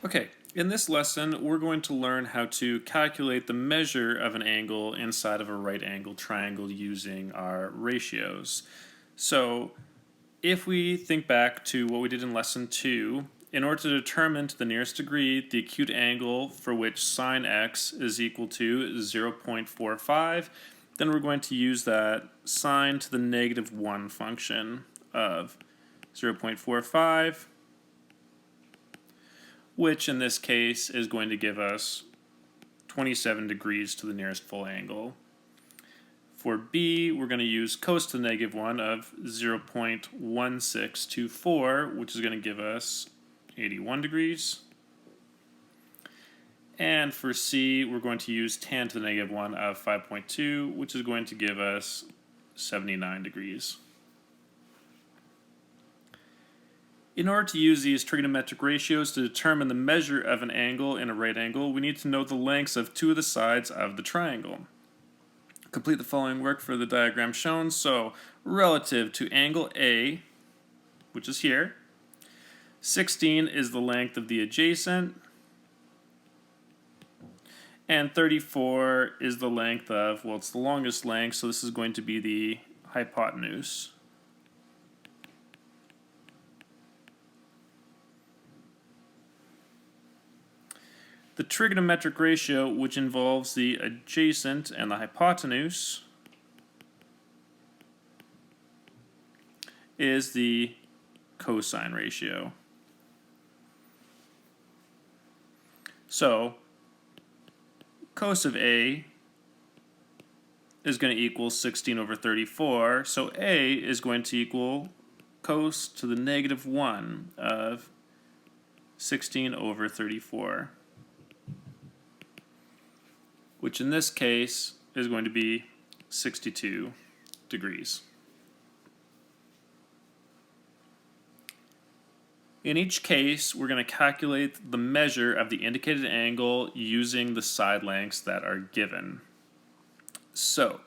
Okay, in this lesson, we're going to learn how to calculate the measure of an angle inside of a right angle triangle using our ratios. So, if we think back to what we did in lesson 2, in order to determine to the nearest degree the acute angle for which sine x is equal to 0.45, then we're going to use that sine to the negative 1 function of 0.45, which in this case is going to give us 27 degrees to the nearest full angle. For b, we're going to use cos to the negative 1 of 0.1624, which is going to give us 81 degrees. And for c, we're going to use tan to the negative 1 of 5.2, which is going to give us 79 degrees. In order to use these trigonometric ratios to determine the measure of an angle in a right angle, we need to know the lengths of two of the sides of the triangle. Complete the following work for the diagram shown. So, relative to angle A, which is here, 16 is the length of the adjacent, and 34 is the length of, well, it's the longest length, so this is going to be the hypotenuse. The trigonometric ratio, which involves the adjacent and the hypotenuse, is the cosine ratio. So, cos of A is going to equal 16 over 34, so A is going to equal cos to the negative 1 of 16 over 34. Which in this case is going to be 62 degrees. In each case, we're going to calculate the measure of the indicated angle using the side lengths that are given. So,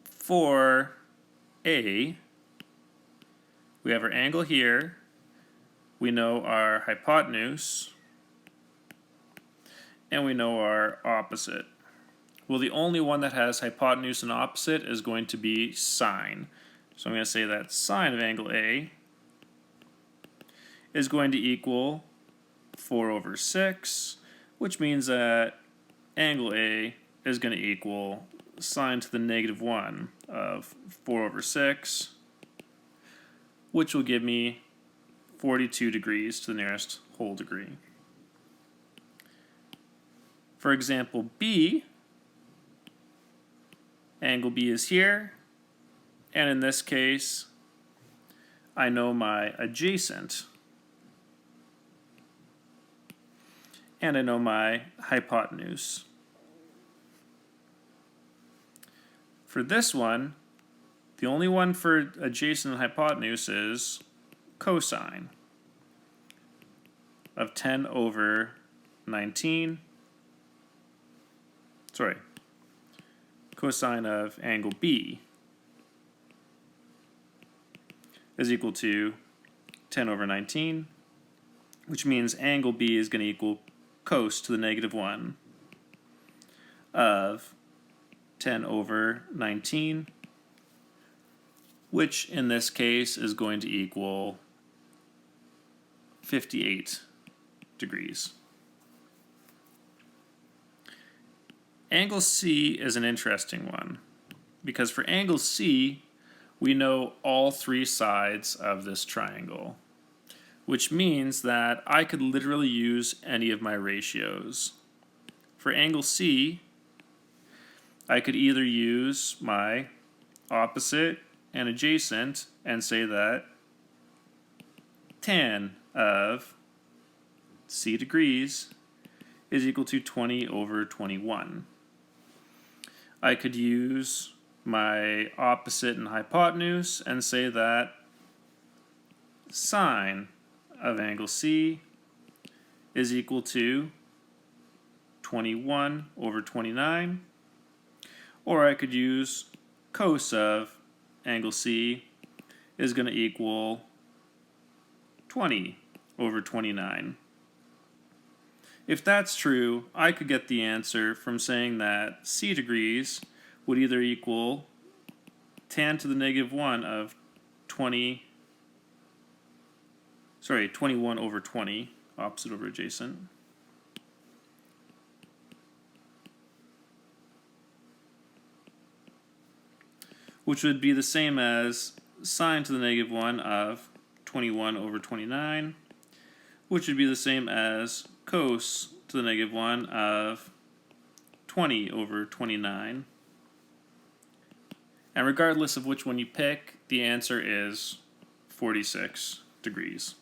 for A, we have our angle here, we know our hypotenuse, and we know our opposite. Well, the only one that has hypotenuse and opposite is going to be sine. So I'm going to say that sine of angle A is going to equal 4 over 6, which means that angle A is going to equal sine to the negative 1 of 4 over 6, which will give me 42 degrees to the nearest whole degree. For example B, angle B is here, and in this case, I know my adjacent, and I know my hypotenuse. For this one, the only one for adjacent and hypotenuse is cosine of 10 over 19. Cosine of angle B is equal to 10 over 19, which means angle B is going to equal cos to the negative 1 of 10 over 19, which in this case is going to equal 58 degrees. Angle C is an interesting one, because for angle C, we know all three sides of this triangle, which means that I could literally use any of my ratios. For angle C, I could either use my opposite and adjacent and say that tan of C degrees is equal to 20 over 21. I could use my opposite and hypotenuse and say that sine of angle C is equal to 21 over 29, or I could use cos of angle C is going to equal 20 over 29. if that's true, I could get the answer from saying that c degrees would either equal tan to the negative 1 of 21 over 20, opposite over adjacent, which would be the same as sine to the negative 1 of 21 over 29, which would be the same as cos to the negative 1 of 20 over 29. And regardless of which one you pick, the answer is 46 degrees.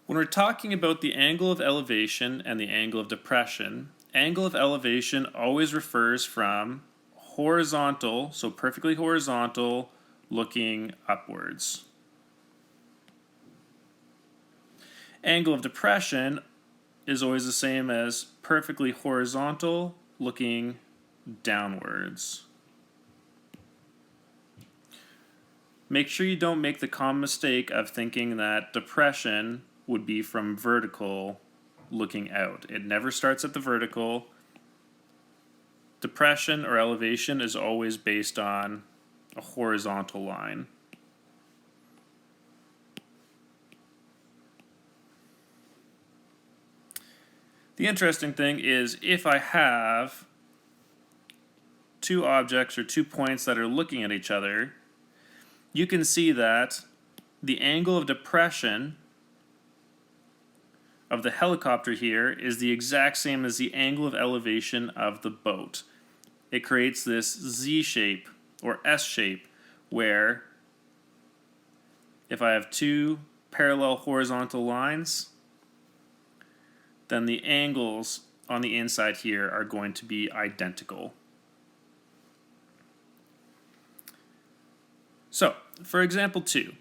When we're talking about the angle of elevation and the angle of depression, angle of elevation always refers from horizontal, so perfectly horizontal, looking upwards. Angle of depression is always the same as perfectly horizontal, looking downwards. Make sure you don't make the common mistake of thinking that depression would be from vertical looking out. It never starts at the vertical. Depression or elevation is always based on a horizontal line. The interesting thing is if I have two objects or 2 points that are looking at each other, you can see that the angle of depression of the helicopter here is the exact same as the angle of elevation of the boat. It creates this Z shape or S shape where if I have two parallel horizontal lines, then the angles on the inside here are going to be identical. So, for example 2,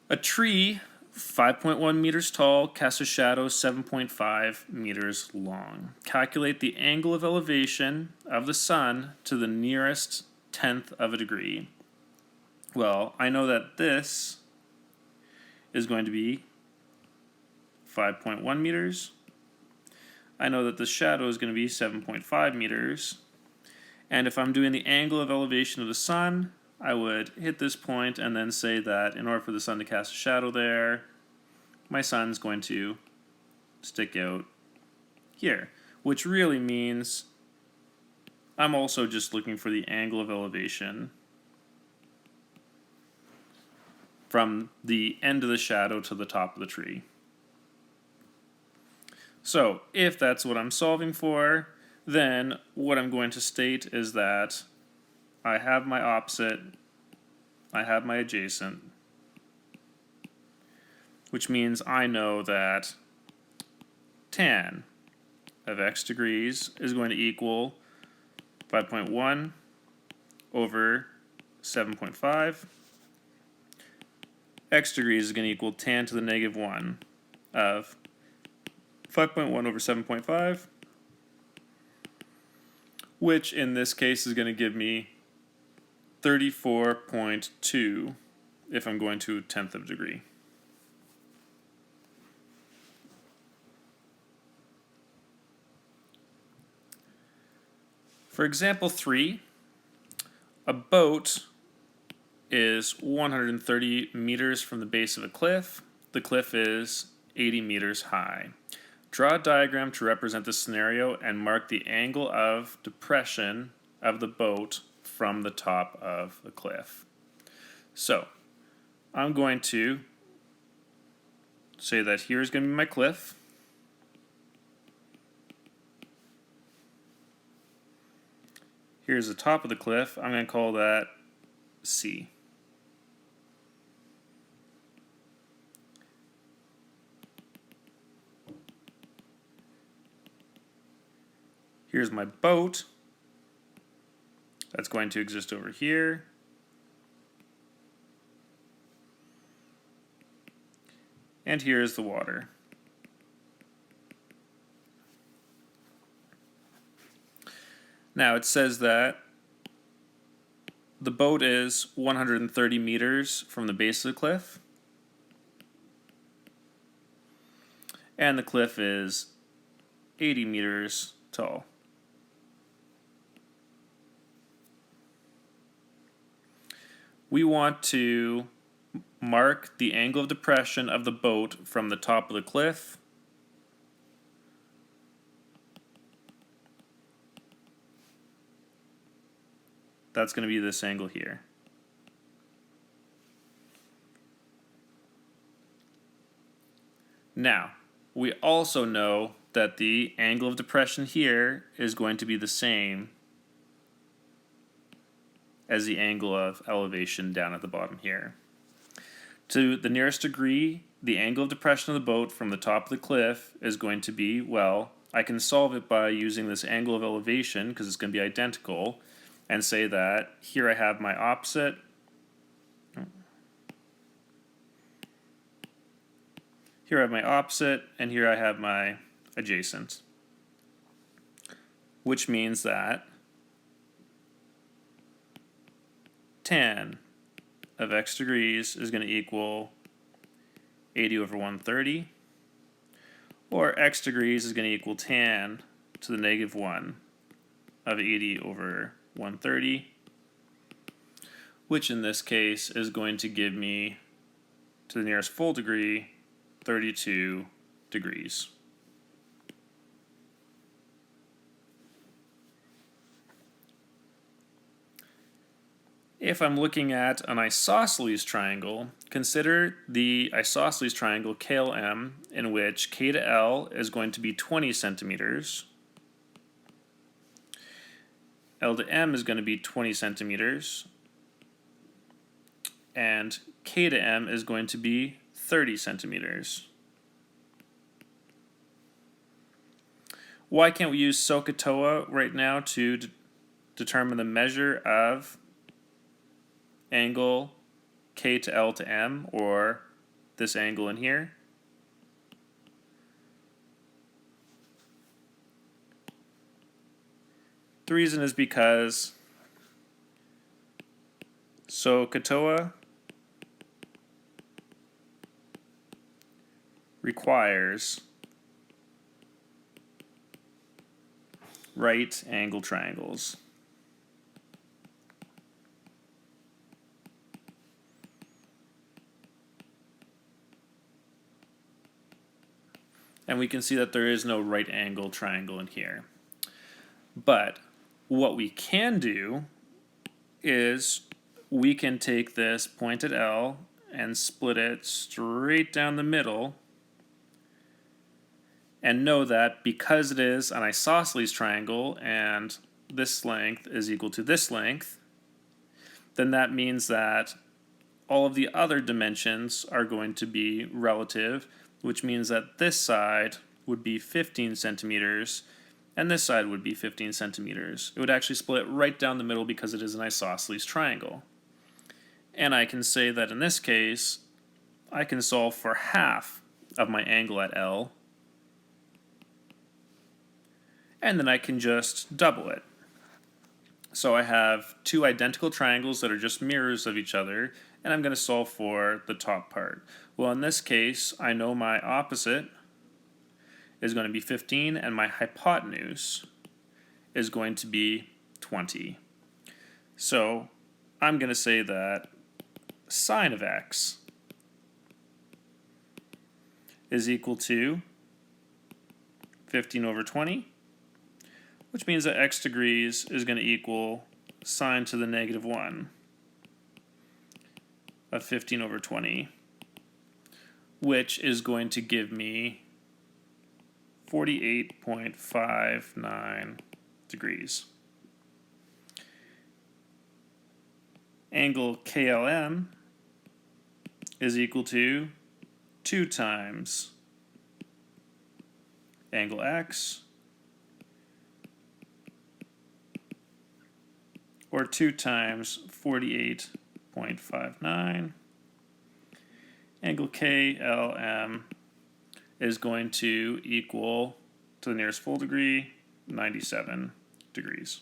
a tree 5.1 meters tall casts a shadow 7.5 meters long. Calculate the angle of elevation of the sun to the nearest tenth of a degree. Well, I know that this is going to be 5.1 meters. I know that the shadow is going to be 7.5 meters. And if I'm doing the angle of elevation of the sun, I would hit this point and then say that in order for the sun to cast a shadow there, my sun's going to stick out here, which really means I'm also just looking for the angle of elevation from the end of the shadow to the top of the tree. So if that's what I'm solving for, then what I'm going to state is that I have my opposite, I have my adjacent, which means I know that tan of x degrees is going to equal 5.1 over 7.5. X degrees is going to equal tan to the negative 1 of 5.1 over 7.5, which in this case is going to give me 34.2 if I'm going to a tenth of a degree. For example 3, a boat is 130 meters from the base of a cliff. The cliff is 80 meters high. Draw a diagram to represent the scenario and mark the angle of depression of the boat from the top of the cliff. So, I'm going to say that here's going to be my cliff. Here's the top of the cliff. I'm going to call that C. Here's my boat. That's going to exist over here. And here's the water. Now it says that the boat is 130 meters from the base of the cliff. and the cliff is 80 meters tall. We want to mark the angle of depression of the boat from the top of the cliff that's going to be this angle here. Now, we also know that the angle of depression here is going to be the same as the angle of elevation down at the bottom here. To the nearest degree, the angle of depression of the boat from the top of the cliff is going to be, well, I can solve it by using this angle of elevation because it's going to be identical, and say that here I have my opposite, here I have my opposite, and here I have my adjacent, which means that tan of x degrees is going to equal 80 over 130, or x degrees is going to equal tan to the negative 1 of 80 over 130, which in this case is going to give me, to the nearest full degree, 32 degrees. If I'm looking at an isosceles triangle, consider the isosceles triangle KLM, in which K to L is going to be 20 centimeters, L to M is going to be 20 centimeters, and K to M is going to be 30 centimeters. Why can't we use SOHCAHTOA right now to determine the measure of angle K to L to M, or this angle in here? The reason is because SOHCAHTOA requires right angle triangles. And we can see that there is no right angle triangle in here. But what we can do is we can take this point at L and split it straight down the middle, and know that because it is an isosceles triangle and this length is equal to this length, then that means that all of the other dimensions are going to be relative, which means that this side would be 15 centimeters and this side would be 15 centimeters. It would actually split right down the middle because it is an isosceles triangle. And I can say that in this case, I can solve for half of my angle at L, and then I can just double it. So I have two identical triangles that are just mirrors of each other, and I'm going to solve for the top part. Well, in this case, I know my opposite is going to be 15, and my hypotenuse is going to be 20. So I'm going to say that sine of x is equal to 15 over 20, which means that x degrees is going to equal sine to the negative 1 of 15 over 20, which is going to give me 48.59 degrees. Angle KLM is equal to 2 times angle x, or 2 times 48.59. Angle KLM is going to equal, to the nearest full degree, 97 degrees.